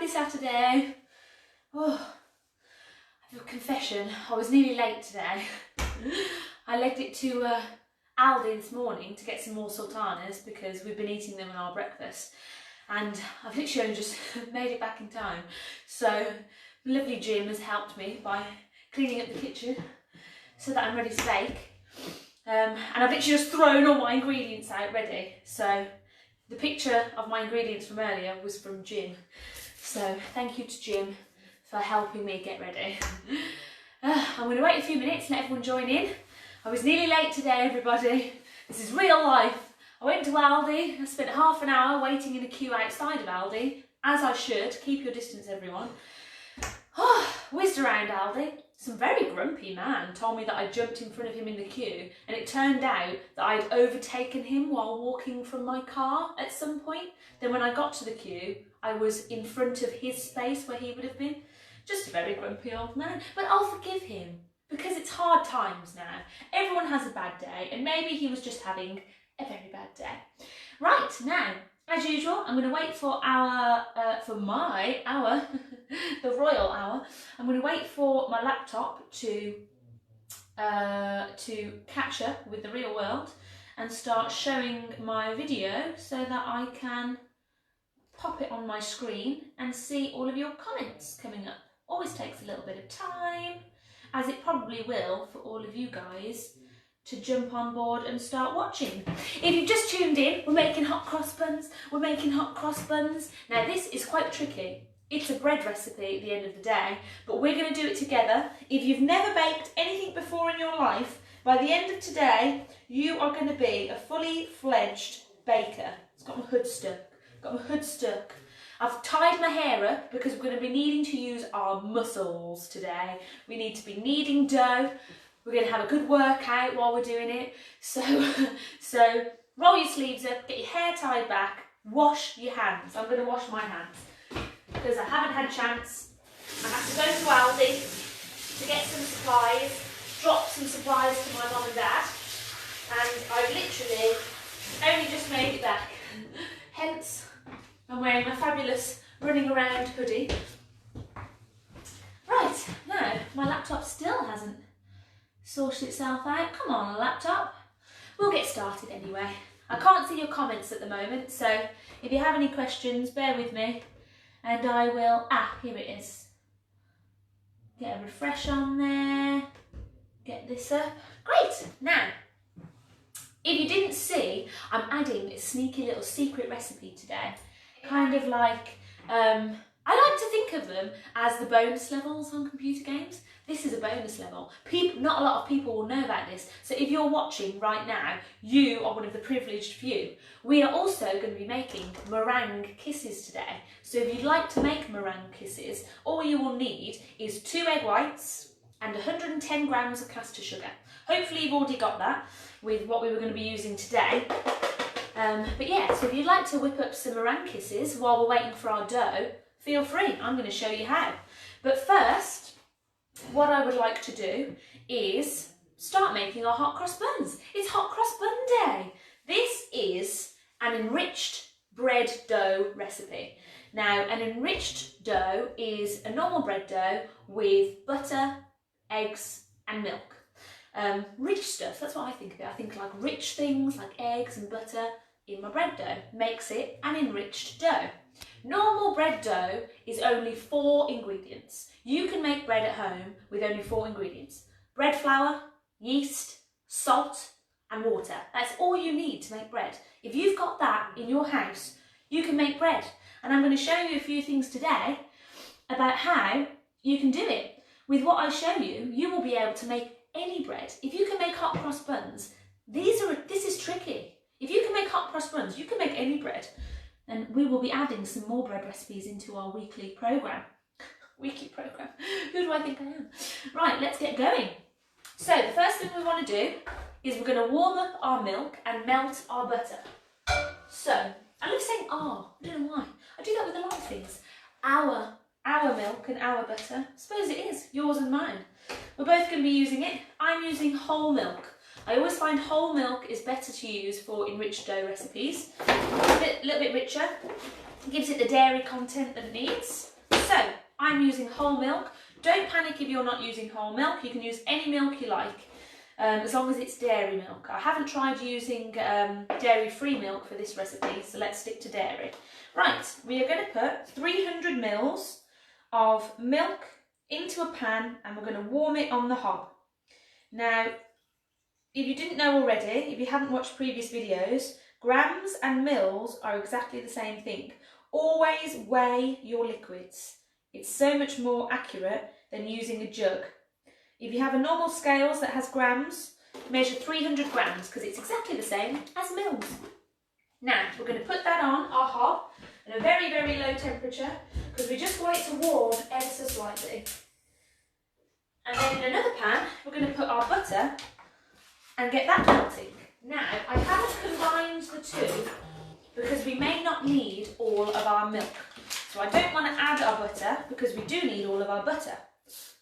happy Saturday. Oh, I have a confession, I was nearly late today. I legged it to Aldi this morning to get some more sultanas because we've been eating them in our breakfast, and I've literally only just made it back in time. So lovely Jim has helped me by cleaning up the kitchen so that I'm ready to bake. And I've literally just thrown all my ingredients out ready. So the picture of my ingredients from earlier was from Jim. So thank you to Jim for helping me get ready. I'm going to wait a few minutes, let everyone join in. I was nearly late today, everybody. This is real life. I went to Aldi, I spent half an hour waiting in a queue outside of Aldi, as I should. Keep your distance, everyone. Whizzed around Aldi. Some very grumpy man told me that I jumped in front of him in the queue, and it turned out that I'd overtaken him while walking from my car at some point. Then when I got to the queue, I was in front of his space where he would have been. Just a very grumpy old man, but I'll forgive him because it's hard times now. Everyone has a bad day, and maybe he was just having a very bad day. Right, now, as usual, I'm going to wait for the royal hour. I'm going to wait for my laptop to catch up with the real world and start showing my video so that I can pop it on my screen and see all of your comments coming up. Always takes a little bit of time, as it probably will for all of you guys to jump on board and start watching. If you've just tuned in, we're making hot cross buns. We're making hot cross buns. Now this is quite tricky. It's a bread recipe at the end of the day, but we're going to do it together. If you've never baked anything before in your life, by the end of today, you are going to be a fully fledged baker. It's got my hood stuck. I've tied my hair up because we're going to be needing to use our muscles today. We need to be kneading dough. We're going to have a good workout while we're doing it. So roll your sleeves up, get your hair tied back, wash your hands. I'm going to wash my hands because I haven't had a chance. I have to go to Aldi to get some supplies, drop some supplies to my mum and dad, and I've literally only just made it back. Hence, I'm wearing my fabulous running around hoodie. Right, now my laptop still hasn't sorted itself out. Come on, laptop. We'll get started anyway. I can't see your comments at the moment, so if you have any questions, bear with me and I will... here it is. Get a refresh on there. Get this up. Great. Now, if you didn't see, I'm adding a sneaky little secret recipe today. Kind of like, I like to think of them as the bonus levels on computer games. This is a bonus level. Not a lot of people will know about this. So if you're watching right now, you are one of the privileged few. We are also going to be making meringue kisses today. So if you'd like to make meringue kisses, all you will need is 2 egg whites and 110 grams of caster sugar. Hopefully you've already got that with what we were going to be using today. But yeah, so if you'd like to whip up some meringue kisses while we're waiting for our dough, feel free. I'm going to show you how. But first, what I would like to do is start making our hot cross buns. It's hot cross bun day. This is an enriched bread dough recipe. Now, an enriched dough is a normal bread dough with butter, eggs and milk. Rich stuff, that's what I think of it. I think like rich things like eggs and butter in my bread dough makes it an enriched dough. Normal bread dough is only 4 ingredients. You can make bread at home with only 4 ingredients. Bread flour, yeast, salt and water. That's all you need to make bread. If you've got that in your house, you can make bread. And I'm going to show you a few things today about how you can do it. With what I show you, you will be able to make any bread. If you can make hot cross buns, this is tricky. If you can make hot cross buns, you can make any bread. And we will be adding some more bread recipes into our weekly programme. Weekly programme? Who do I think I am? Right, let's get going. So the first thing we want to do is we're going to warm up our milk and melt our butter. So, I love saying I don't know why. I do that with a lot of things. Our milk and our butter. I suppose it is, yours and mine. We're both going to be using it. I'm using whole milk. I always find whole milk is better to use for enriched dough recipes. A little bit richer, gives it the dairy content that it needs. So I'm using whole milk. Don't panic if you're not using whole milk. You can use any milk you like, as long as it's dairy milk. I haven't tried using dairy-free milk for this recipe, so let's stick to dairy. Right, we are going to put 300 mils of milk into a pan and we're going to warm it on the hob. Now, if you didn't know already, if you haven't watched previous videos, grams and mils are exactly the same thing. Always weigh your liquids. It's so much more accurate than using a jug. If you have a normal scales that has grams, measure 300 grams because it's exactly the same as mils. Now, we're going to put that on our hob at a very, very low temperature because we just want it to warm ever so slightly. And then in another pan, we're going to put our butter and get that melting. Now, I haven't combined the two because we may not need all of our milk. So I don't want to add our butter because we do need all of our butter.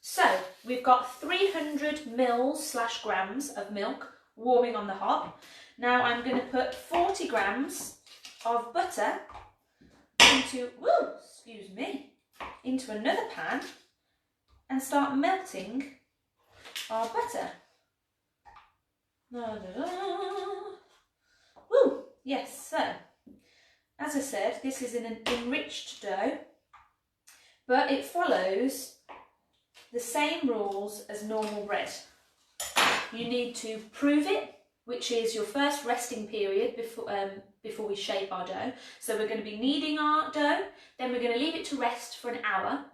So we've got 300 mils/grams of milk warming on the hob. Now I'm going to put 40 grams of butter into another pan and start melting our butter. Woo! Yes, so as I said, this is an enriched dough, but it follows the same rules as normal bread. You need to prove it, which is your first resting period before we shape our dough. So we're going to be kneading our dough, then we're going to leave it to rest for an hour,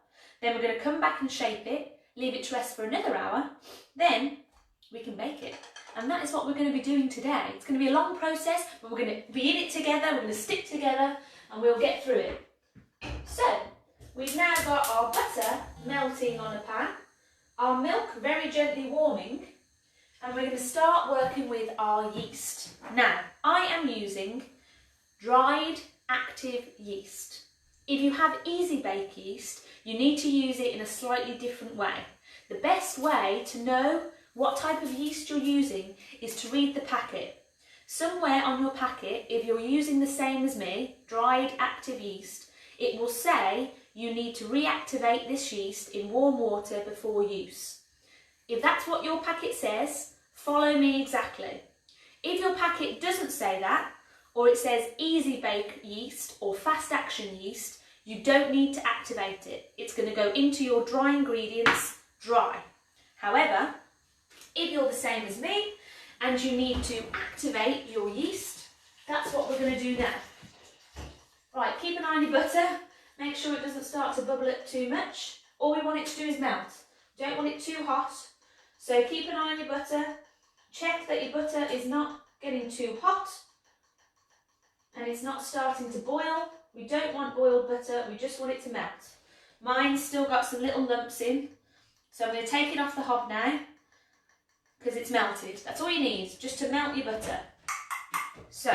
then we're going to come back and shape it, leave it to rest for another hour, then we can bake it. And that is what we're going to be doing today. It's going to be a long process, but we're going to be in it together, we're going to stick together, and we'll get through it. So, we've now got our butter melting on a pan, our milk very gently warming, and we're going to start working with our yeast. Now, I am using dried active yeast. If you have easy bake yeast, you need to use it in a slightly different way. The best way to know what type of yeast you're using is to read the packet. Somewhere on your packet, if you're using the same as me, dried active yeast, it will say you need to reactivate this yeast in warm water before use. If that's what your packet says, follow me exactly. If your packet doesn't say that, or it says easy bake yeast or fast action yeast, you don't need to activate it. It's going to go into your dry ingredients dry. However, if you're the same as me and you need to activate your yeast, that's what we're going to do now. Right, keep an eye on your butter. Make sure it doesn't start to bubble up too much. All we want it to do is melt. Don't want it too hot. So keep an eye on your butter. Check that your butter is not getting too hot and it's not starting to boil. We don't want boiled butter, we just want it to melt. Mine's still got some little lumps in, so I'm going to take it off the hob now because it's melted. That's all you need, just to melt your butter. So,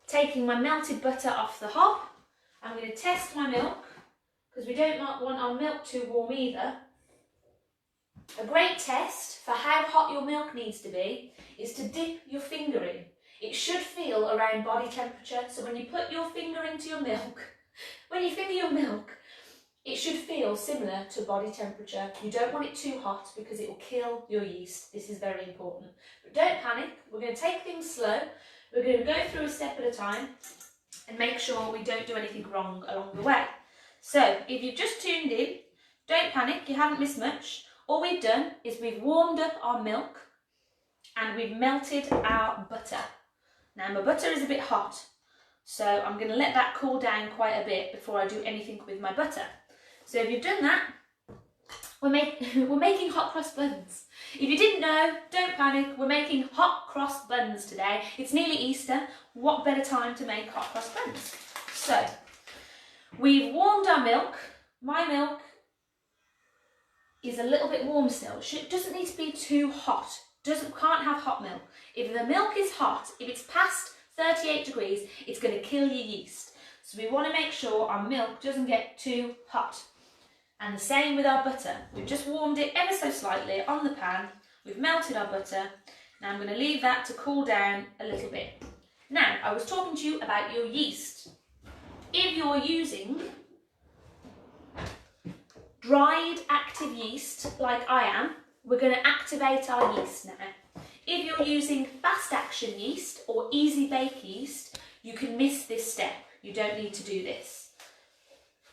taking my melted butter off the hob, I'm going to test my milk because we don't want our milk too warm either. A great test for how hot your milk needs to be is to dip your finger in. It should feel around body temperature, so when you put your finger into your milk, when you finger your milk, it should feel similar to body temperature. You don't want it too hot because it will kill your yeast. This is very important. But don't panic, we're going to take things slow. We're going to go through a step at a time and make sure we don't do anything wrong along the way. So, if you've just tuned in, don't panic, you haven't missed much. All we've done is we've warmed up our milk and we've melted our butter. Now my butter is a bit hot, so I'm going to let that cool down quite a bit before I do anything with my butter. So if you've done that, we're making hot cross buns. If you didn't know, don't panic, we're making hot cross buns today. It's nearly Easter, what better time to make hot cross buns? So, we've warmed our milk. My milk is a little bit warm still. It doesn't need to be too hot. Can't have hot milk. If the milk is hot, if it's past 38 degrees, it's going to kill your yeast. So we want to make sure our milk doesn't get too hot. And the same with our butter. We've just warmed it ever so slightly on the pan. We've melted our butter. Now I'm going to leave that to cool down a little bit. Now, I was talking to you about your yeast. If you're using dried active yeast, like I am, we're going to activate our yeast now. If you're using fast action yeast or easy bake yeast, you can miss this step. You don't need to do this.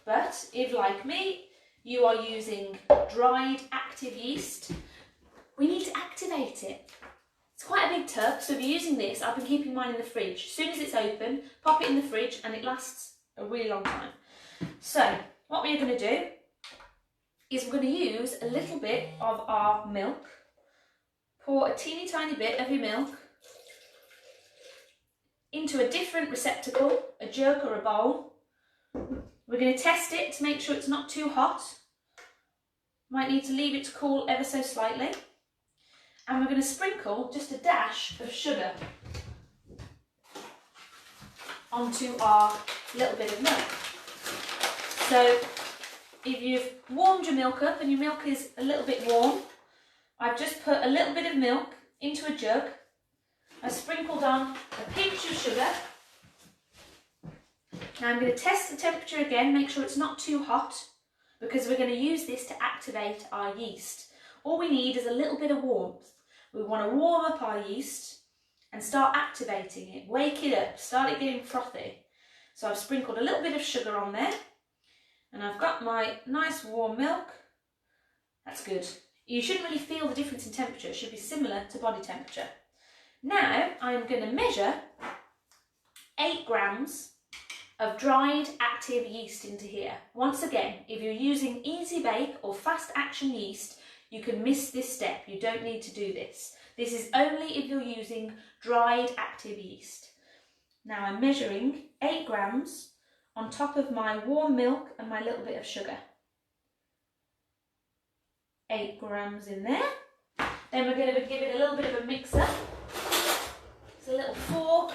But if, like me, you are using dried active yeast, we need to activate it. It's quite a big tub, so if you're using this, I've been keeping mine in the fridge. As soon as it's open, pop it in the fridge and it lasts a really long time. So what we're going to do is we're going to use a little bit of our milk. Pour a teeny tiny bit of your milk into a different receptacle, a jug or a bowl. We're going to test it to make sure it's not too hot. Might need to leave it to cool ever so slightly. And we're going to sprinkle just a dash of sugar onto our little bit of milk. So if you've warmed your milk up and your milk is a little bit warm, I've just put a little bit of milk into a jug. I've sprinkled on a pinch of sugar. Now I'm going to test the temperature again, make sure it's not too hot, because we're going to use this to activate our yeast. All we need is a little bit of warmth. We want to warm up our yeast and start activating it, wake it up, start it getting frothy. So I've sprinkled a little bit of sugar on there, and I've got my nice warm milk. That's good. You shouldn't really feel the difference in temperature. It should be similar to body temperature. Now I'm going to measure 8 grams of dried active yeast into here. Once again, if you're using easy bake or fast action yeast, you can miss this step. You don't need to do this. This is only if you're using dried active yeast. Now I'm measuring 8 grams on top of my warm milk and my little bit of sugar. 8 grams in there. Then we're going to give it a little bit of a mixer. It's a little fork.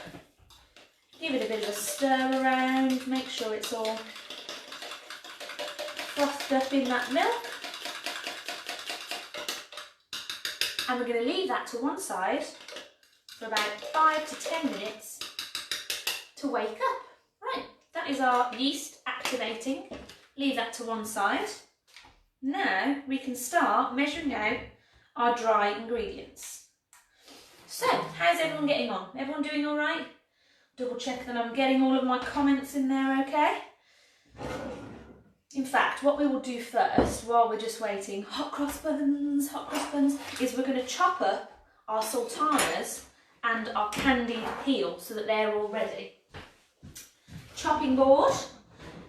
Give it a bit of a stir around. Make sure it's all frothed up in that milk. And we're going to leave that to one side for about 5 to 10 minutes to wake up. Right, that is our yeast activating. Leave that to one side. Now we can start measuring out our dry ingredients. So, how's everyone getting on? Everyone doing all right? Double check that I'm getting all of my comments in there okay. In fact, what we will do first, while we're just waiting, hot cross buns, is we're going to chop up our sultanas and our candied peel so that they're all ready. Chopping board.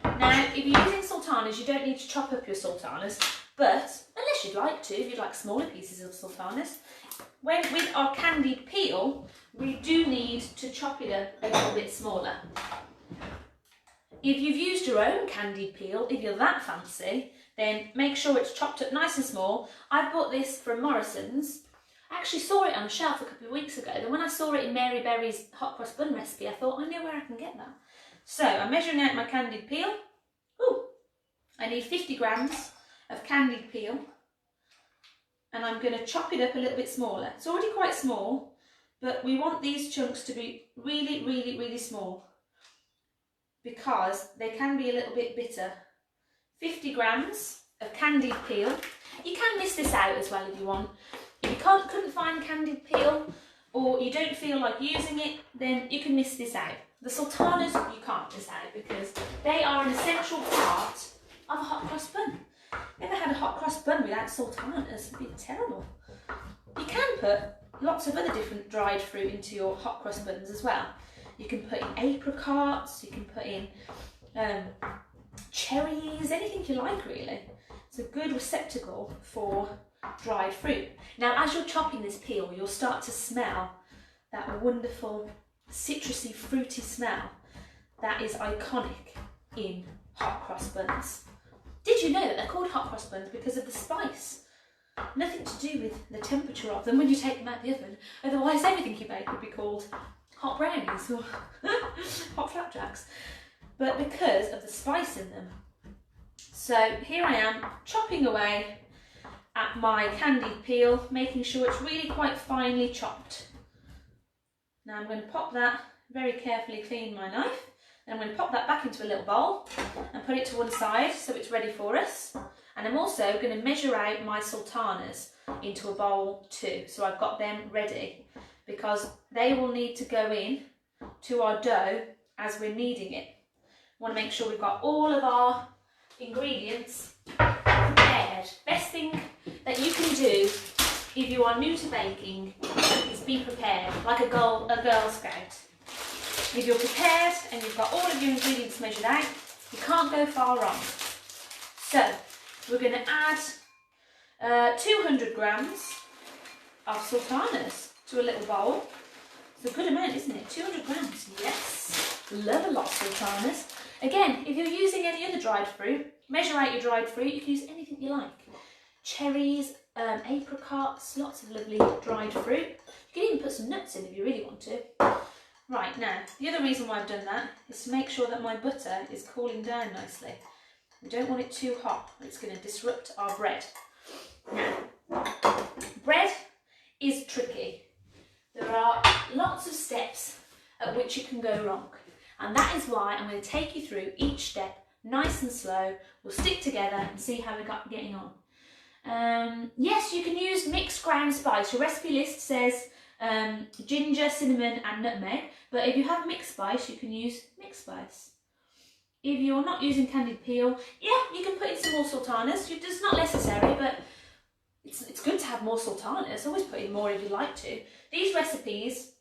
Now, if you're using sultanas, you don't need to chop up your sultanas, but unless you'd like to, if you'd like smaller pieces of sultanas, with our candied peel, we do need to chop it up a little bit smaller. If you've used your own candied peel, if you're that fancy, then make sure it's chopped up nice and small. I bought this from Morrison's. I actually saw it on a shelf a couple of weeks ago. Then when I saw it in Mary Berry's hot cross bun recipe, I thought, I know where I can get that. So I'm measuring out my candied peel. Ooh, I need 50 grams of candied peel. And I'm going to chop it up a little bit smaller. It's already quite small, but we want these chunks to be really, really, really small, because they can be a little bit bitter. 50 grams of candied peel. You can miss this out as well if you want. If you couldn't find candied peel, or you don't feel like using it, then you can miss this out. The sultanas you can't miss out because they are an essential part of a hot cross bun. Never had a hot cross bun without sultanas. It'd be terrible. You can put lots of other different dried fruit into your hot cross buns as well. You can put in apricots, you can put in cherries, anything you like really. It's a good receptacle for dried fruit. Now as you're chopping this peel, you'll start to smell that wonderful citrusy, fruity smell that is iconic in hot cross buns. Did you know that they're called hot cross buns because of the spice? Nothing to do with the temperature of them when you take them out of the oven. Otherwise anything you bake would be called hot brownies or hot flapjacks, but because of the spice in them. So here I am chopping away at my candied peel, making sure it's really quite finely chopped. Now I'm going to pop that, very carefully clean my knife, and I'm going to pop that back into a little bowl and put it to one side so it's ready for us. And I'm also going to measure out my sultanas into a bowl too. So I've got them ready because they will need to go in to our dough as we're kneading it. Want to make sure we've got all of our ingredients prepared. Best thing that you can do if you are new to baking is be prepared, like a Girl Scout. If you're prepared and you've got all of your ingredients measured out, you can't go far wrong. So we're going to add 200 grams of sultanas to a little bowl. It's a good amount, isn't it? 200 grams, yes. Love a lot of sultanas. Again, if you're using any other dried fruit, measure out your dried fruit. You can use anything you like. Cherries, apricots, lots of lovely dried fruit. You can even put some nuts in if you really want to. Right, now, the other reason why I've done that is to make sure that my butter is cooling down nicely. We don't want it too hot. It's going to disrupt our bread. Now, bread is tricky. There are lots of steps at which it can go wrong. And that is why I'm going to take you through each step nice and slow. We'll stick together and see how we're getting on. Yes, you can use mixed ground spice. Your recipe list says ginger, cinnamon and nutmeg, but if you have mixed spice, you can use mixed spice. If you're not using candied peel, yeah, you can put in some more sultanas. It's not necessary, but it's good to have more sultanas. Always put in more if you like to. These recipes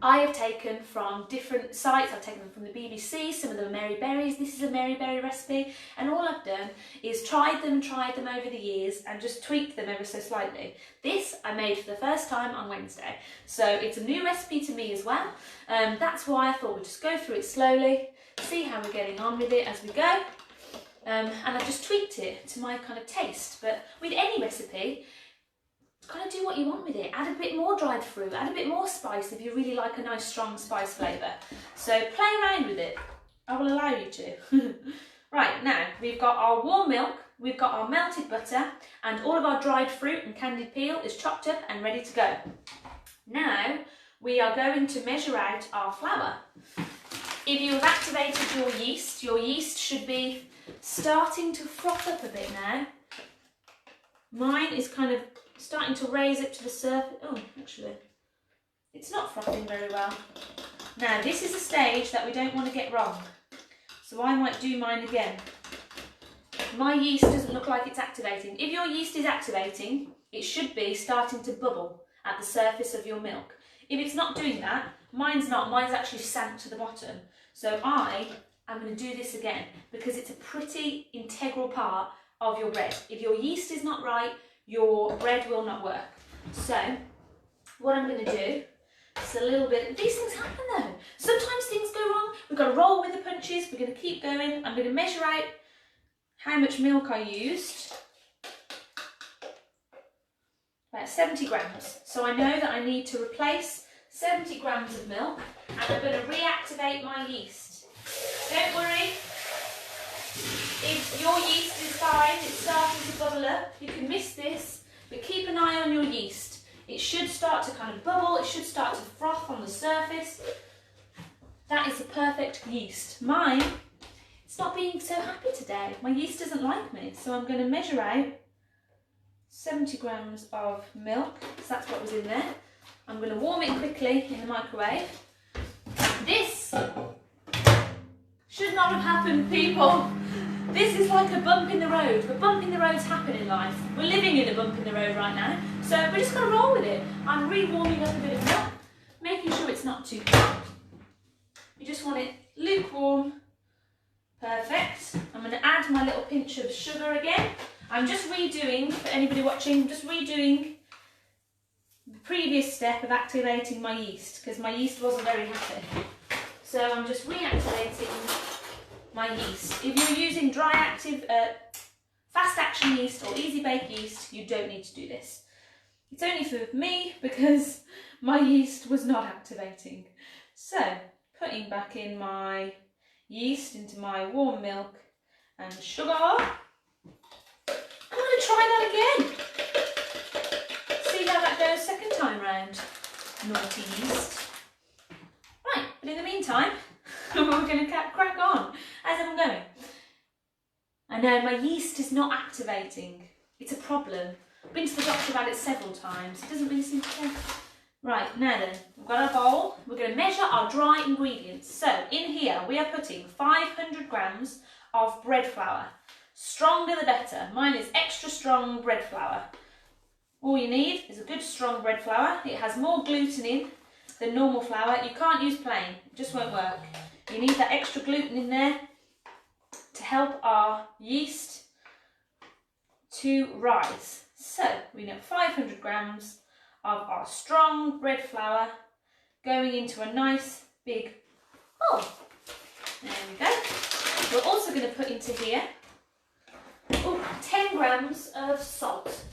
I have taken from different sites. I've taken them from the BBC, some of them are Mary Berry's. This is a Mary Berry recipe, and all I've done is tried them over the years and just tweaked them ever so slightly. This I made for the first time on Wednesday, so it's a new recipe to me as well. That's why I thought we'd just go through it slowly, see how we're getting on with it as we go. And I've just tweaked it to my kind of taste, but with any recipe, kind of do what you want with it. Add a bit more dried fruit, add a bit more spice if you really like a nice strong spice flavour. So play around with it. I will allow you to. Right, now we've got our warm milk, we've got our melted butter, and all of our dried fruit and candied peel is chopped up and ready to go. Now we are going to measure out our flour. If you have activated your yeast should be starting to froth up a bit now. Mine is kind of starting to raise up to the surface. Oh, actually, it's not frothing very well. Now, this is a stage that we don't want to get wrong, so I might do mine again. My yeast doesn't look like it's activating. If your yeast is activating, it should be starting to bubble at the surface of your milk. If it's not doing that, mine's not. Mine's actually sank to the bottom. So I'm going to do this again because it's a pretty integral part of your bread. If your yeast is not right, your bread will not work. So what I'm going to do is a little bit, these things happen though. Sometimes things go wrong. We've got to roll with the punches. We're going to keep going. I'm going to measure out how much milk I used. About 70 grams. So I know that I need to replace 70 grams of milk, and I'm going to reactivate my yeast. Don't worry. If your yeast is fine, it's starting to bubble up, you can miss this, but keep an eye on your yeast. It should start to kind of bubble, it should start to froth on the surface. That is the perfect yeast. Mine, it's not being so happy today. My yeast doesn't like me, so I'm going to measure out 70 grams of milk, because that's what was in there. I'm going to warm it quickly in the microwave. This should not have happened, people. This is like a bump in the road, but bump in the roads happen in life. We're living in a bump in the road right now, so we're just going to roll with it. I'm re-warming up a bit of milk, making sure it's not too hot. You just want it lukewarm. Perfect. I'm going to add my little pinch of sugar again. I'm just redoing, for anybody watching, just redoing the previous step of activating my yeast, because my yeast wasn't very happy. So I'm just reactivating my yeast. If you're using dry active, fast action yeast or easy bake yeast, you don't need to do this. It's only for me because my yeast was not activating. So putting back in my yeast into my warm milk and sugar. I'm going to try that again. See how that goes second time round. Naughty yeast. Right, but in the meantime, we're going to crack on as I'm going. I I know, my yeast is not activating. It's a problem. I've been to the doctor about it several times. It doesn't really seem to care. Right, now then, we've got our bowl. We're going to measure our dry ingredients. So, in here, we are putting 500 grams of bread flour. Stronger the better. Mine is extra strong bread flour. All you need is a good strong bread flour. It has more gluten in than normal flour. You can't use plain. It just won't work. You need that extra gluten in there to help our yeast to rise. So, we need 500 grams of our strong bread flour going into a nice big bowl. There we go. We're also going to put into here 10 grams of salt.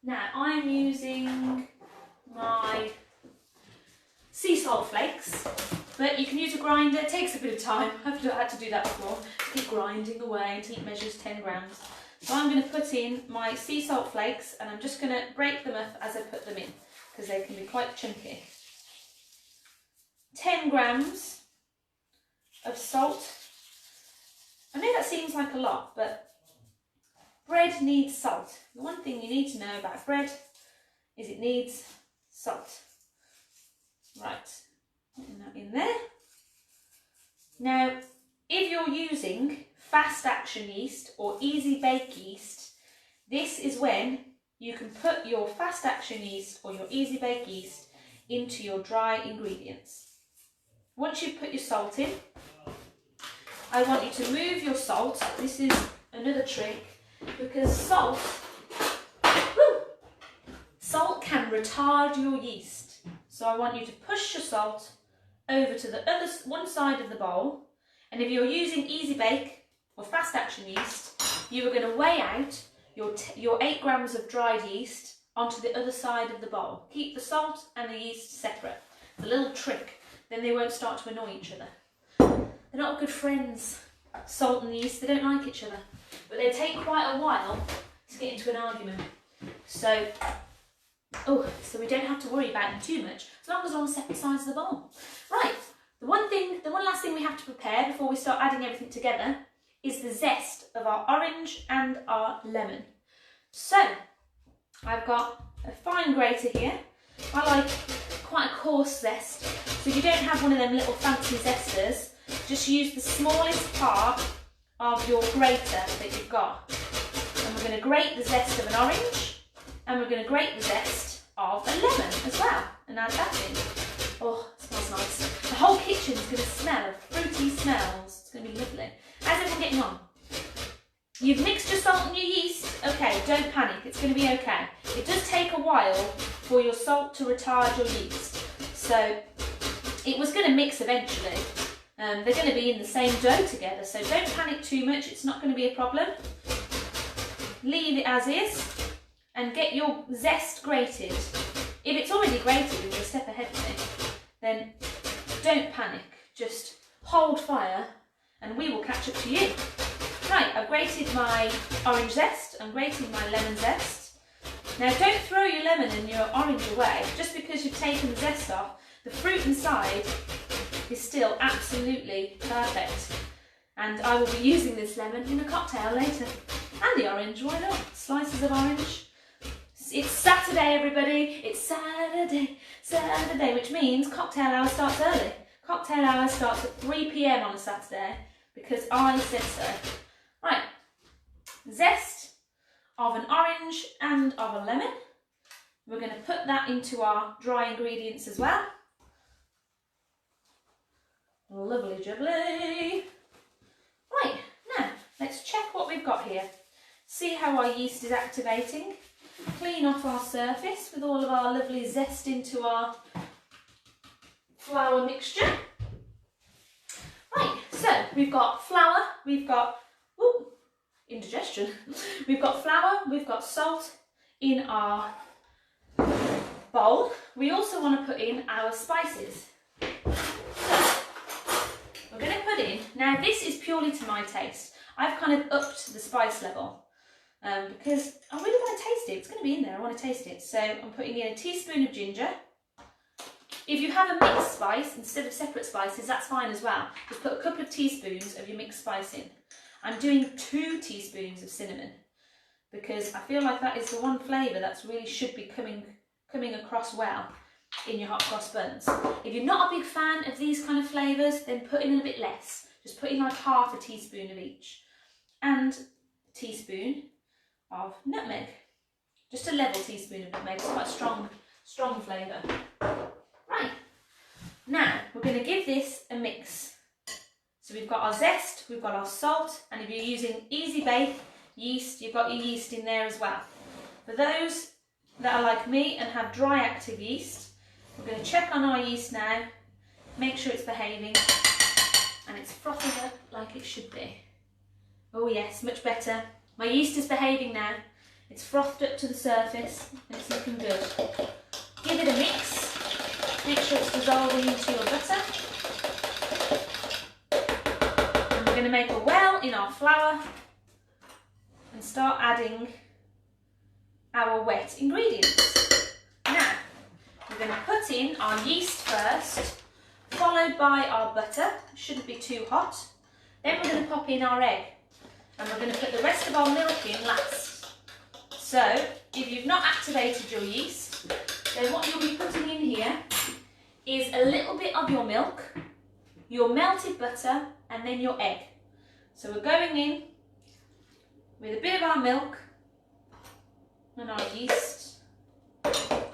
Now I'm using my sea salt flakes, but you can use a grinder. It takes a bit of time. I've had to do that before. Keep grinding away until it measures 10 grams. So I'm going to put in my sea salt flakes and I'm just going to break them up as I put them in because they can be quite chunky. 10 grams of salt. I know that seems like a lot, but bread needs salt. The one thing you need to know about bread is it needs salt. Right, putting that in there. Now, if you're using fast action yeast or easy bake yeast, this is when you can put your fast action yeast or your easy bake yeast into your dry ingredients. Once you've put your salt in, I want you to move your salt. This is another trick because salt can retard your yeast. So I want you to push your salt over to the other one side of the bowl, and if you're using easy bake or fast action yeast, you are going to weigh out your 8 grams of dried yeast onto the other side of the bowl. Keep the salt and the yeast separate. It's a little trick, then they won't start to annoy each other. They're not good friends, salt and yeast. They don't like each other, but they take quite a while to get into an argument. So we don't have to worry about them too much, as long as they're on separate sides of the bowl. Right, the one last thing we have to prepare before we start adding everything together is the zest of our orange and our lemon. So, I've got a fine grater here. I like quite a coarse zest, so if you don't have one of them little fancy zesters, just use the smallest part of your grater that you've got. And we're going to grate the zest of an orange, and we're going to grate the zest of a lemon as well, and add that in. Oh, it smells nice. The whole kitchen's going to smell of fruity smells. It's going to be lovely. How's everyone getting on? You've mixed your salt and your yeast. Okay, don't panic. It's going to be okay. It does take a while for your salt to retard your yeast. So it was going to mix eventually. They're going to be in the same dough together. So don't panic too much. It's not going to be a problem. Leave it as is and get your zest grated. If it's already grated and you're a step ahead of me, then don't panic. Just hold fire and we will catch up to you. Right, I've grated my orange zest, I'm grating my lemon zest. Now don't throw your lemon and your orange away. Just because you've taken the zest off, the fruit inside is still absolutely perfect. And I will be using this lemon in a cocktail later. And the orange, why not? Slices of orange. It's Saturday, everybody. It's Saturday, which means cocktail hour starts early. Cocktail hour starts at 3 PM on a Saturday because I said so. Right, zest of an orange and of a lemon. We're going to put that into our dry ingredients as well. Lovely jubbly. Right, now let's check what we've got here. See how our yeast is activating. Clean off our surface with all of our lovely zest into our flour mixture. Right, so we've got flour, we've got indigestion. We've got flour, we've got salt in our bowl. We also want to put in our spices. So we're going to put in, now this is purely to my taste. I've kind of upped the spice level because I really want to taste it. It's going to be in there, I want to taste it. So I'm putting in a teaspoon of ginger. If you have a mixed spice instead of separate spices, that's fine as well. Just put a couple of teaspoons of your mixed spice in. I'm doing 2 teaspoons of cinnamon because I feel like that is the one flavour that's really should be coming across well in your hot cross buns. If you're not a big fan of these kind of flavours, then put in a bit less. Just put in like half a teaspoon of each. And a teaspoon of nutmeg. Just a level teaspoon of nutmeg. It's quite a strong flavour. Right. Now, we're going to give this a mix. So we've got our zest, we've got our salt, and if you're using easy bake yeast, you've got your yeast in there as well. For those that are like me and have dry active yeast, we're going to check on our yeast now, make sure it's behaving, and it's frothing up like it should be. Oh yes, much better. My yeast is behaving now. It's frothed up to the surface and it's looking good. Give it a mix. Make sure it's dissolving into your butter. And we're going to make a well in our flour and start adding our wet ingredients. Now, we're going to put in our yeast first, followed by our butter. It shouldn't be too hot. Then we're going to pop in our egg. And we're going to put the rest of our milk in last. So, if you've not activated your yeast, then what you'll be putting in here is a little bit of your milk, your melted butter, and then your egg. So we're going in with a bit of our milk and our yeast,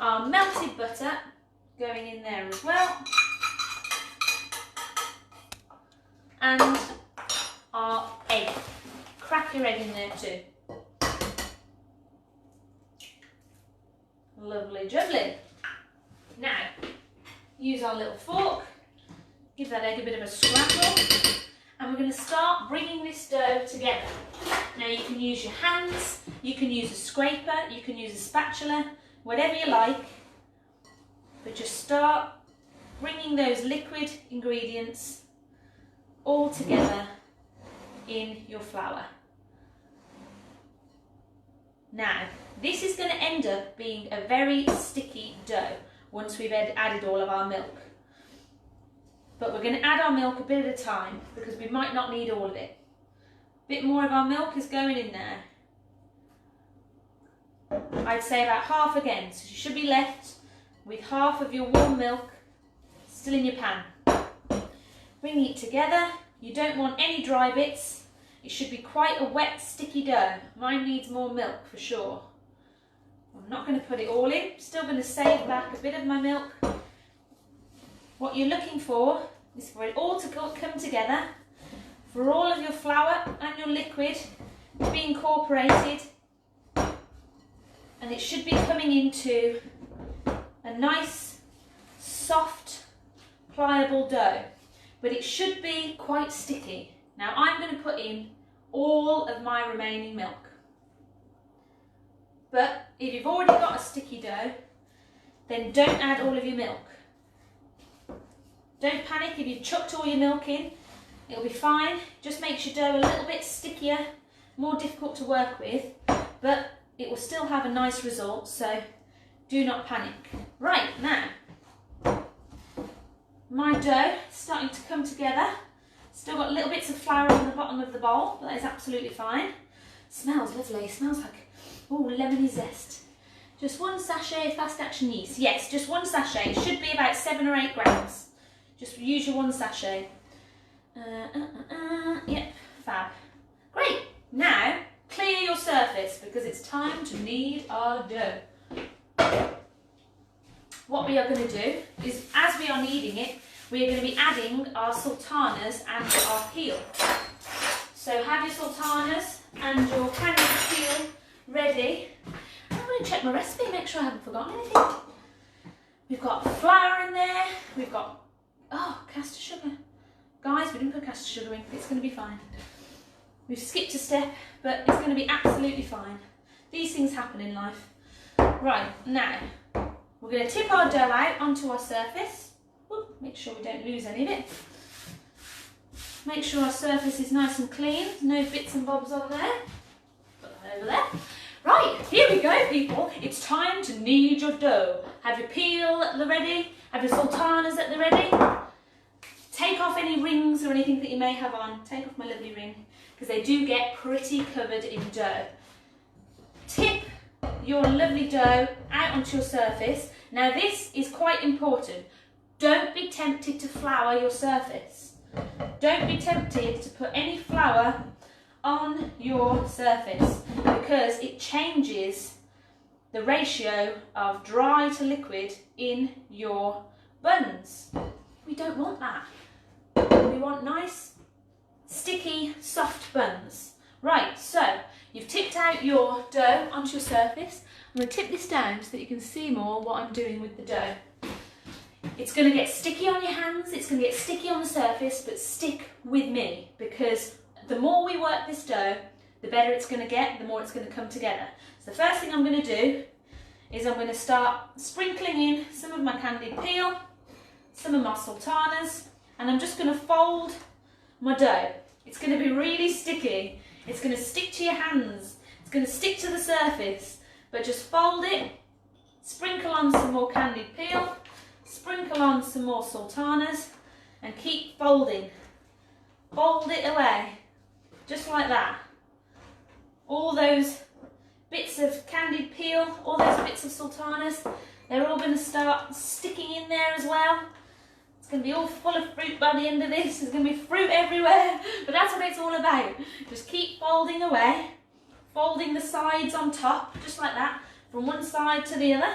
our melted butter going in there as well, and our egg. Crack your egg in there too. Lovely jubbly. Now, use our little fork, give that egg a bit of a scramble, and we're going to start bringing this dough together. Now you can use your hands, you can use a scraper, you can use a spatula, whatever you like, but just start bringing those liquid ingredients all together in your flour. Now, this is going to end up being a very sticky dough once we've added all of our milk. But we're going to add our milk a bit at a time because we might not need all of it. A bit more of our milk is going in there. I'd say about half again, so you should be left with half of your warm milk still in your pan. Bring it together. You don't want any dry bits. It should be quite a wet, sticky dough. Mine needs more milk for sure. I'm not going to put it all in. Still going to save back a bit of my milk. What you're looking for is for it all to come together, for all of your flour and your liquid to be incorporated, and it should be coming into a nice, soft, pliable dough, but it should be quite sticky. Now I'm going to put in all of my remaining milk. But if you've already got a sticky dough, then don't add all of your milk. Don't panic if you've chucked all your milk in, it'll be fine. Just makes your dough a little bit stickier, more difficult to work with, but it will still have a nice result, so do not panic. Right, now, my dough is starting to come together. Still got little bits of flour on the bottom of the bowl, but that is absolutely fine. Smells lovely, smells like, oh, lemony zest. Just 1 sachet fast action yeast. Yes, just 1 sachet. It should be about 7 or 8 grams. Just use your 1 sachet. Yep, fab. Great. Now, clear your surface because it's time to knead our dough. What we are going to do is, as we are kneading it, we are going to be adding our sultanas and our peel. So have your sultanas and your candied peel ready. I'm going to check my recipe, make sure I haven't forgotten anything. We've got flour in there, we've got, oh, caster sugar. Guys, we didn't put caster sugar in, it's going to be fine. We've skipped a step, but it's going to be absolutely fine. These things happen in life. Right, now, we're going to tip our dough out onto our surface. Oop, make sure we don't lose any of it. Make sure our surface is nice and clean, no bits and bobs on there. Put that over there. Right, here we go, people. It's time to knead your dough. Have your peel at the ready, have your sultanas at the ready. Take take off any rings or anything that you may have on. Take off my lovely ring, because they do get pretty covered in dough. Tip your lovely dough out onto your surface. Now this is quite important. Don't be tempted to flour your surface. Don't be tempted to put any flour on your surface, because it changes the ratio of dry to liquid in your buns. We don't want that. We want nice, sticky, soft buns. Right, so you've tipped out your dough onto your surface. I'm going to tip this down so that you can see more what I'm doing with the dough. It's going to get sticky on your hands, it's going to get sticky on the surface, but stick with me, because the more we work this dough, the better it's going to get, the more it's going to come together. So the first thing I'm going to do is I'm going to start sprinkling in some of my candied peel, some of my sultanas, and I'm just going to fold my dough. It's going to be really sticky. It's going to stick to your hands. It's going to stick to the surface, but just fold it, sprinkle on some more candied peel, sprinkle on some more sultanas, and keep folding. Fold it away, just like that. All those bits of candied peel, all those bits of sultanas, they're all going to start sticking in there as well. It's going to be all full of fruit by the end of this. There's going to be fruit everywhere, but that's what it's all about. Just keep folding away, folding the sides on top, just like that, from one side to the other.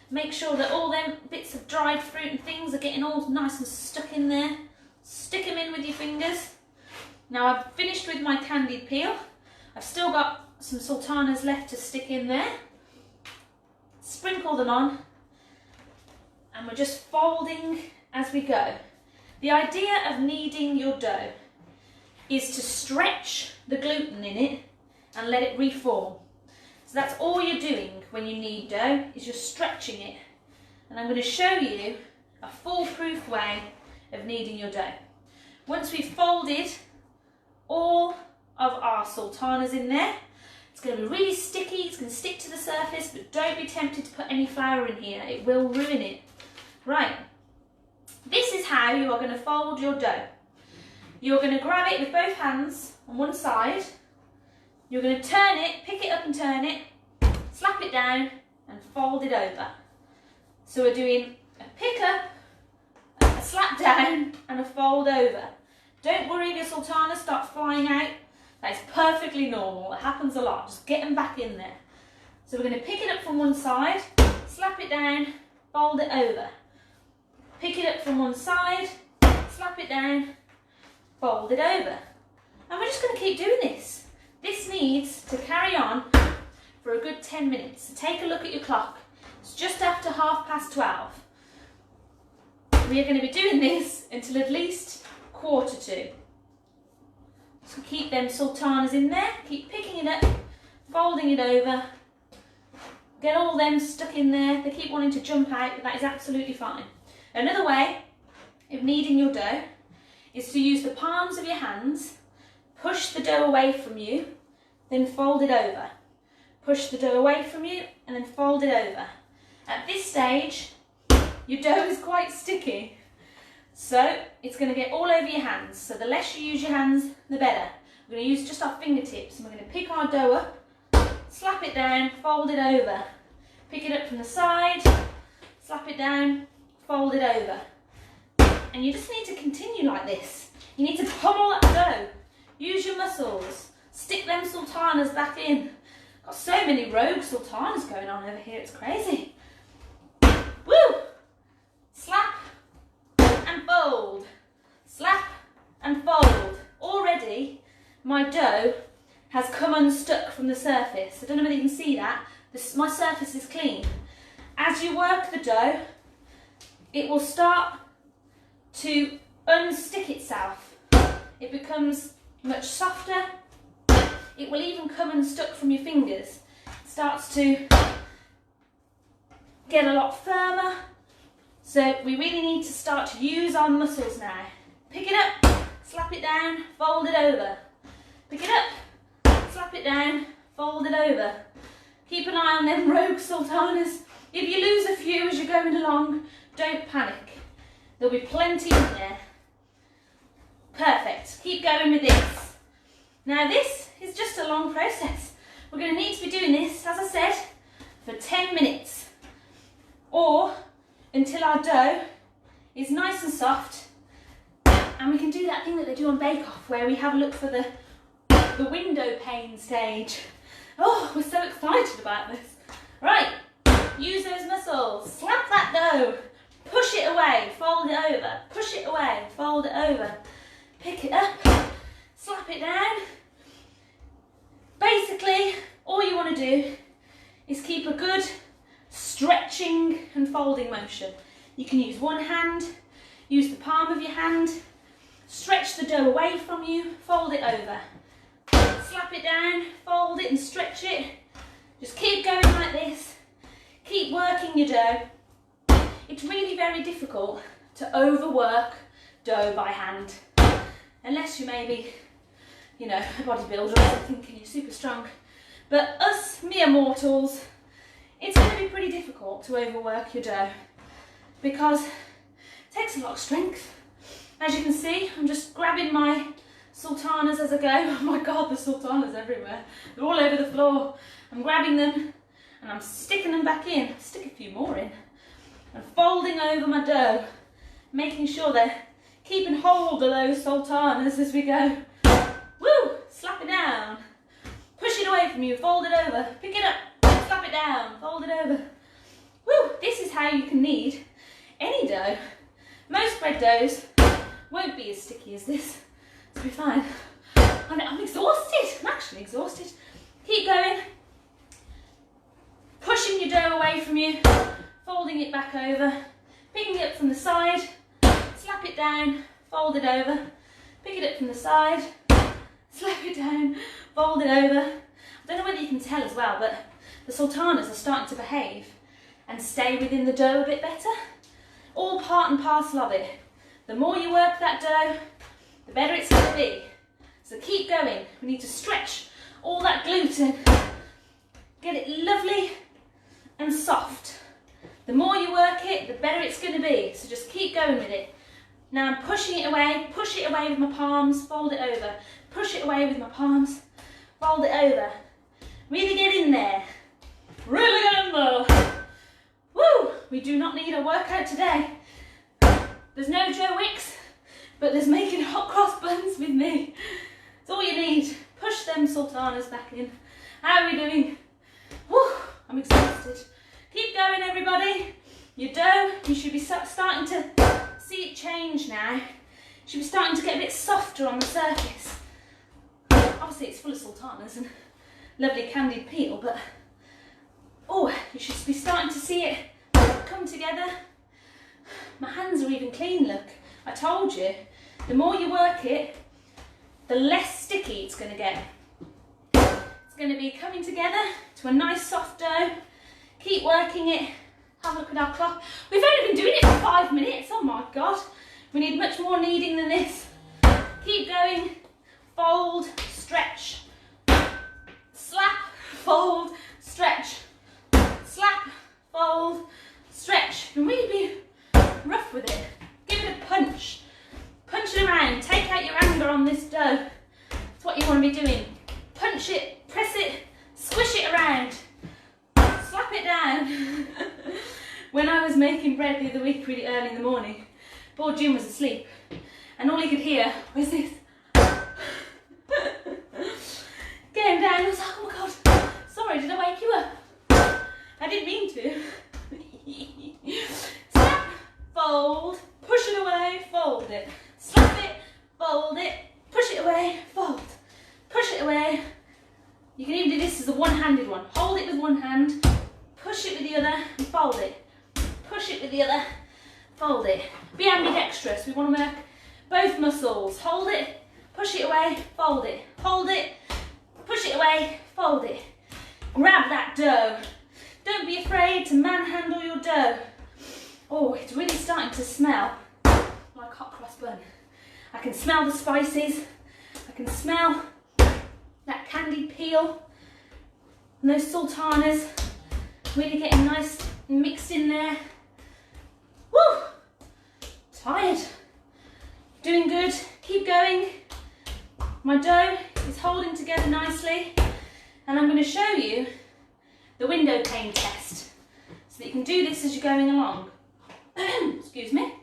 Make sure that all them bits of dried fruit and things are getting all nice and stuck in there. Stick them in with your fingers. Now I've finished with my candied peel. I've still got some sultanas left to stick in there. Sprinkle them on, and we're just folding as we go. The idea of kneading your dough is to stretch the gluten in it and let it reform. So that's all you're doing when you knead dough, is you're stretching it. And I'm going to show you a foolproof way of kneading your dough. Once we've folded all of our sultanas in there, it's going to be really sticky, it's going to stick to the surface, but don't be tempted to put any flour in here, it will ruin it. Right, this is how you are going to fold your dough. You're going to grab it with both hands on one side, you're going to turn it, pick it up and turn it, slap it down and fold it over. So we're doing a pick up, a slap down and a fold over. Don't worry if your sultanas start flying out. That is perfectly normal. It happens a lot. Just get them back in there. So we're going to pick it up from one side, slap it down, fold it over. Pick it up from one side, slap it down, fold it over. And we're just going to keep doing this. This needs to carry on for a good 10 minutes. So take a look at your clock. It's just after 12:30. We are going to be doing this until at least 1:45. So keep them sultanas in there, keep picking it up, folding it over, get all them stuck in there. They keep wanting to jump out, but that is absolutely fine. Another way of kneading your dough is to use the palms of your hands, push the dough away from you, then fold it over. Push the dough away from you and then fold it over. At this stage, your dough is quite sticky. So it's going to get all over your hands. So the less you use your hands, the better. We're going to use just our fingertips and we're going to pick our dough up, slap it down, fold it over. Pick it up from the side, slap it down, fold it over. And you just need to continue like this. You need to pummel that dough. Use your muscles. Stick them sultanas back in. Got so many rogue sultanas going on over here, it's crazy. Woo! Slap and fold, slap and fold. Already my dough has come unstuck from the surface. I don't know whether you can see that. My surface is clean. As you work the dough, it will start to unstick itself. It becomes much softer. It will even come unstuck from your fingers. It starts to get a lot firmer. So we really need to start to use our muscles now. Pick it up, slap it down, fold it over. Pick it up, slap it down, fold it over. Keep an eye on them rogue sultanas. If you lose a few as you're going along, don't panic. There'll be plenty in there. Perfect. Keep going with this. Now this is just a long process. We're going to need to be doing this, as I said, for 10 minutes or until our dough is nice and soft, and we can do that thing that they do on Bake Off where we have a look for the window pane stage. Oh, we're so excited about this. Right, use those muscles, slap that dough, push it away, fold it over, push it away, fold it over, pick it up, slap it down. Basically, all you want to do is keep a good stretching and folding motion. You can use one hand, use the palm of your hand, stretch the dough away from you, fold it over. Slap it down, fold it and stretch it. Just keep going like this. Keep working your dough. It's really very difficult to overwork dough by hand. Unless you maybe, you know, a bodybuilder or something and you're super strong. But us mere mortals, it's going to be pretty difficult to overwork your dough because it takes a lot of strength. As you can see, I'm just grabbing my sultanas as I go. Oh my God, there's sultanas everywhere. They're all over the floor. I'm grabbing them and I'm sticking them back in. Stick a few more in. And folding over my dough, making sure they're keeping hold of those sultanas as we go. Woo! Slap it down. Push it away from you, fold it over. Pick it up, slap it down, fold it over. Woo! This is how you can knead any dough. Most bread doughs won't be as sticky as this. It'll be fine. I'm exhausted. I'm actually exhausted. Keep going. Pushing your dough away from you, folding it back over, picking it up from the side, slap it down, fold it over, pick it up from the side, slap it down, fold it over. I don't know whether you can tell as well, but the sultanas are starting to behave and stay within the dough a bit better. All part and parcel of it. The more you work that dough, the better it's going to be. So keep going. We need to stretch all that gluten, get it lovely and soft. The more you work it, the better it's going to be. So just keep going with it. Now I'm pushing it away, push it away with my palms, fold it over. Push it away with my palms, fold it over. Really get in there. Really get in there. Woo! We do not need a workout today. There's no Joe Wicks, but there's making hot cross buns with me. It's all you need. Push them sultanas back in. How are we doing? Woo! I'm exhausted. Keep going, everybody. Your dough, you should be starting to see it change now. You should be starting to get a bit softer on the surface. Obviously it's full of sultanas and lovely candied peel, but oh, you should be starting to see it come together. My hands are even clean, look. I told you, the more you work it, the less sticky it's going to get. It's going to be coming together to a nice soft dough. Keep working it. Have a look at our clock. We've only been doing it for 5 minutes. Oh my God. We need much more kneading than this. Keep going. Fold, stretch. Slap, fold, stretch. Slap, fold, stretch. And really be rough with it. Give it a punch. Punch it around. Take out your anger on this dough. That's what you want to be doing. Punch it, press it, squish it around. Slap it down. When I was making bread the other week really early in the morning, poor Jim was asleep and all he could hear was this. Getting down, I was like, oh my God, sorry, did I wake you up? I didn't mean to. Slap, fold, push it away, fold it. Slap it, fold it, push it away, fold. Push it away. You can even do this as a one-handed one. Hold it with one hand, push it with the other, and fold it. Push it with the other, fold it. Be ambidextrous. We want to work both muscles. Hold it, push it away, fold it. Hold it, push it away, fold it. Grab that dough. Don't be afraid to manhandle your dough. Oh, it's really starting to smell like hot cross bun. I can smell the spices. I can smell that candied peel and those sultanas really getting nice and mixed in there. Woo! Tired. Doing good. Keep going. My dough is holding together nicely, and I'm going to show you the window pane test so that you can do this as you're going along. Excuse me.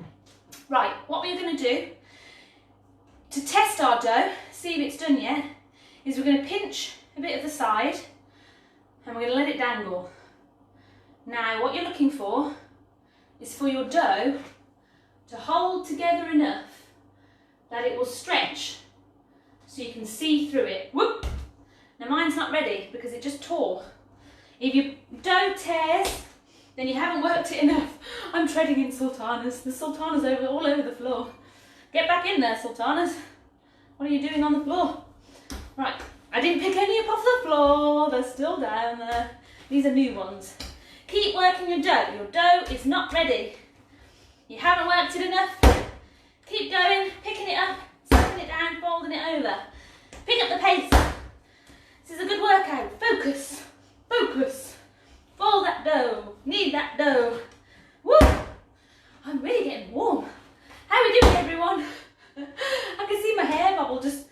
Right, what we're going to do to test our dough, see if it's done yet, is we're going to pinch a bit of the side and we're going to let it dangle. Now what you're looking for is for your dough to hold together enough that it will stretch so you can see through it. Whoop! Now mine's not ready because it just tore. If your dough tears, then you haven't worked it enough. I'm treading in sultanas. The sultanas all over the floor. Get back in there, sultanas. What are you doing on the floor? Right, I didn't pick any up off the floor. They're still down there. These are new ones. Keep working your dough. Your dough is not ready. You haven't worked it enough. Keep going, picking it up, slapping it down, folding it over. Pick up the pace. This is a good workout. Focus, focus. Fold that dough, knead that dough. Woo! I'm really getting warm. How are we doing, everyone? I can see my hair bubble just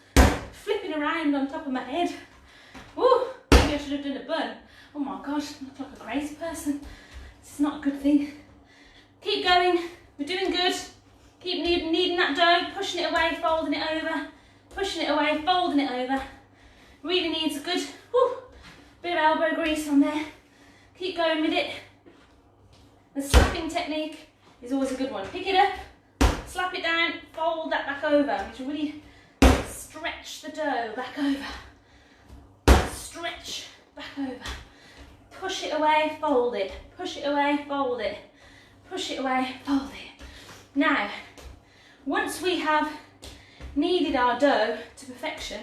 flipping around on top of my head. Woo! Maybe I should have done a bun. Oh my gosh, I look like a crazy person. This is not a good thing. Keep going, we're doing good. Keep kneading that dough, pushing it away, folding it over. Pushing it away, folding it over. Really needs a good bit of elbow grease on there. Keep going with it. The slapping technique is always a good one. Pick it up, slap it down, fold that back over. Which will really stretch the dough back over. Stretch back over. Push it away, fold it. Push it away, fold it. Push it away, fold it. Now, once we have kneaded our dough to perfection,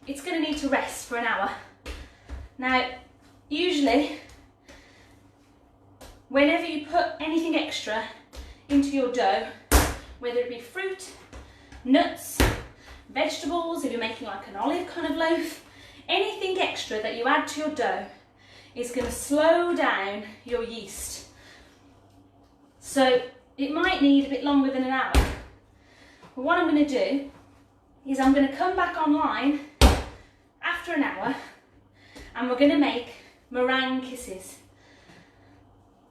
it's going to need to rest for an hour. Now, usually, whenever you put anything extra into your dough, whether it be fruit, nuts, vegetables, if you're making like an olive kind of loaf, anything extra that you add to your dough is going to slow down your yeast. So it might need a bit longer than an hour. But what I'm going to do is I'm going to come back online after an hour and we're going to make meringue kisses.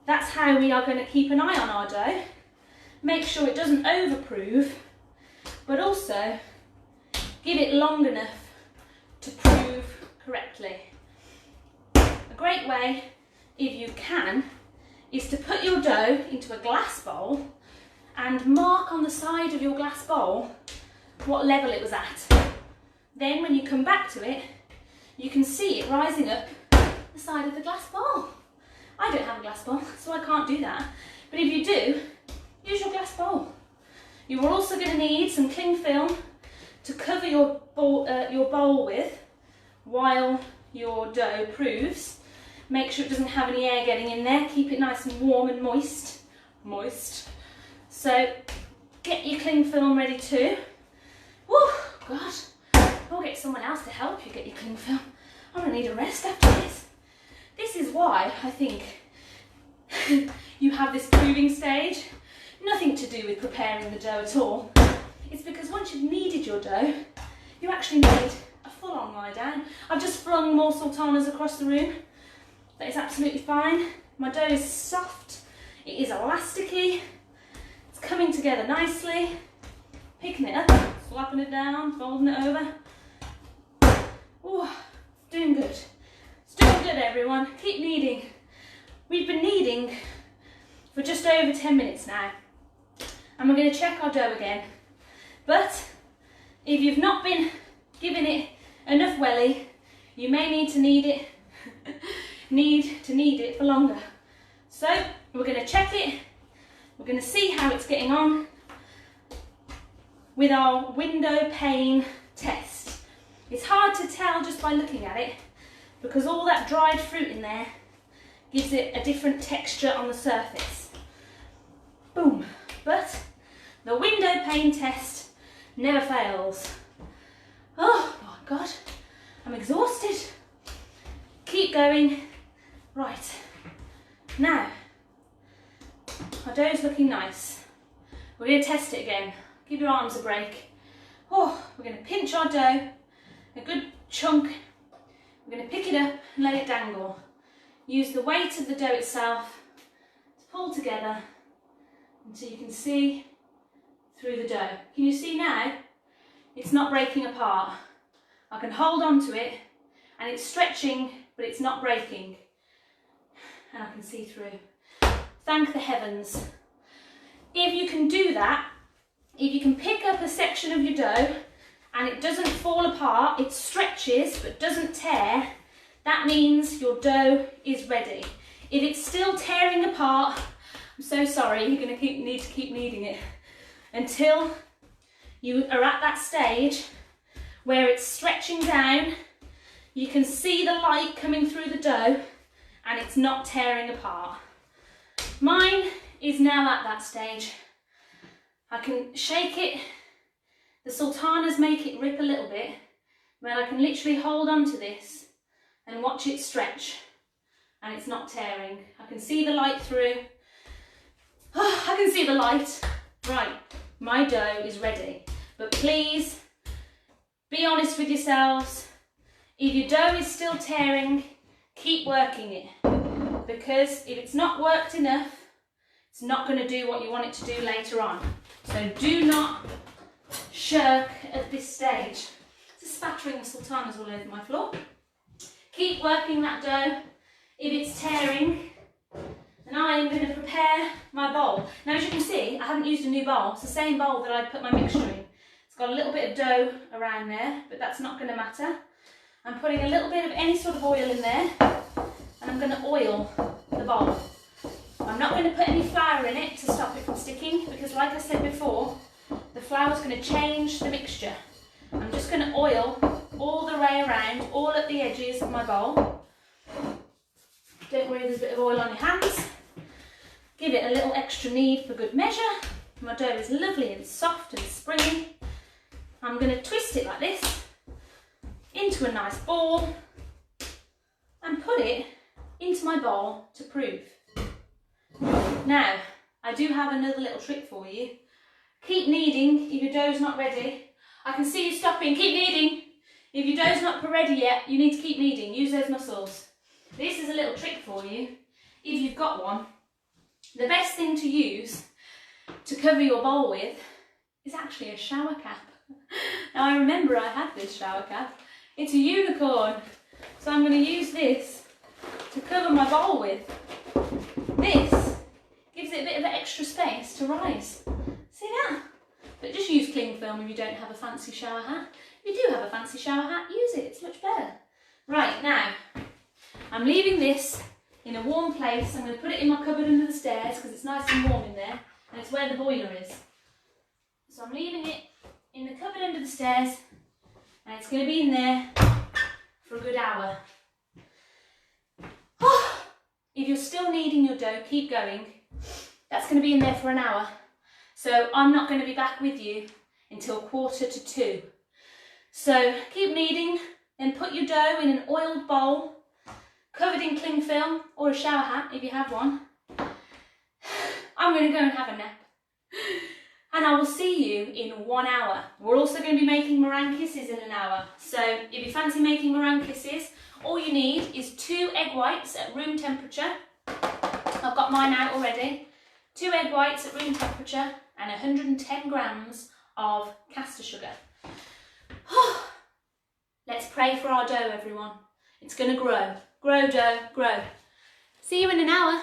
That's how we are going to keep an eye on our dough, make sure it doesn't overprove, but also give it long enough to prove correctly. A great way, if you can, is to put your dough into a glass bowl and mark on the side of your glass bowl what level it was at. Then when you come back to it, you can see it rising up the side of the glass bowl. I don't have a glass bowl, so I can't do that. But if you do, use your glass bowl. You are also going to need some cling film to cover your bowl with while your dough proves. Make sure it doesn't have any air getting in there. Keep it nice and warm and moist. So get your cling film ready too. Woo, God. I'll get someone else to help you get your cling film. I'm going to need a rest after this. This is why I think you have this proving stage. Nothing to do with preparing the dough at all. It's because once you've kneaded your dough, you actually need a full-on lie down. I've just flung more sultanas across the room. That is absolutely fine. My dough is soft. It is elasticy. It's coming together nicely. Picking it up, slapping it down, folding it over. Ooh, it's doing good. It's doing good, everyone. Keep kneading. We've been kneading for just over 10 minutes now. And we're going to check our dough again. But if you've not been giving it enough welly, you may need to knead it. Knead it for longer. So we're going to check it. We're going to see how it's getting on with our window pane test. It's hard to tell just by looking at it because all that dried fruit in there gives it a different texture on the surface. Boom. But the window pane test never fails. Oh my God, I'm exhausted. Keep going. Right, now, our dough's looking nice. We're going to test it again. Give your arms a break. Oh, we're going to pinch our dough, a good chunk. We're going to pick it up and let it dangle. Use the weight of the dough itself to pull together until you can see through the dough. Can you see now? It's not breaking apart. I can hold on to it and it's stretching, but it's not breaking. And I can see through. Thank the heavens. If you can do that, if you can pick up a section of your dough and it doesn't fall apart, it stretches but doesn't tear, that means your dough is ready. If it's still tearing apart, I'm so sorry, you're going to need to keep kneading it until you are at that stage where it's stretching down, you can see the light coming through the dough and it's not tearing apart. Mine is now at that stage. I can shake it, the sultanas make it rip a little bit, but I can literally hold on to this and watch it stretch and it's not tearing. I can see the light through. Oh, I can see the light. Right, my dough is ready. But please be honest with yourselves. If your dough is still tearing, keep working it, because if it's not worked enough, it's not going to do what you want it to do later on. So do not shirk at this stage. Just spattering the sultanas all over my floor. Keep working that dough. If it's tearing, then I am going to prepare my bowl. Now, as you can see, I haven't used a new bowl. It's the same bowl that I put my mixture in. It's got a little bit of dough around there, but that's not going to matter. I'm putting a little bit of any sort of oil in there, and I'm going to oil the bowl. I'm not going to put any flour in it to stop it from sticking, because like I said before, the flour's going to change the mixture. I'm just going to oil all the way around, all at the edges of my bowl. Don't worry, there's a bit of oil on your hands. Give it a little extra knead for good measure. My dough is lovely and soft and springy. I'm going to twist it like this into a nice ball and put it into my bowl to prove. Now, I do have another little trick for you. Keep kneading if your dough's not ready. I can see you stopping. Keep kneading. If your dough's not ready yet, you need to keep kneading. Use those muscles. This is a little trick for you, if you've got one. The best thing to use to cover your bowl with is actually a shower cap. Now, I remember I had this shower cap. It's a unicorn. So I'm going to use this to cover my bowl with. This gives it a bit of extra space to rise. See that? But just use cling film if you don't have a fancy shower hat. If you do have a fancy shower hat, use it. It's much better. Right, now, I'm leaving this in a warm place. I'm going to put it in my cupboard under the stairs because it's nice and warm in there, and it's where the boiler is. So I'm leaving it in the cupboard under the stairs, and it's going to be in there for a good hour. Oh, if you're still kneading your dough, keep going. That's going to be in there for an hour. So I'm not going to be back with you until 1:45. So keep kneading, then put your dough in an oiled bowl, covered in cling film or a shower hat if you have one. I'm going to go and have a nap. And I will see you in 1 hour. We're also going to be making meringue kisses in an hour. So if you fancy making meringue kisses, all you need is 2 egg whites at room temperature. I've got mine out already. 2 egg whites at room temperature and 110 grams of caster sugar. Let's pray for our dough, everyone. It's going to grow. Grow, dough, grow. See you in an hour.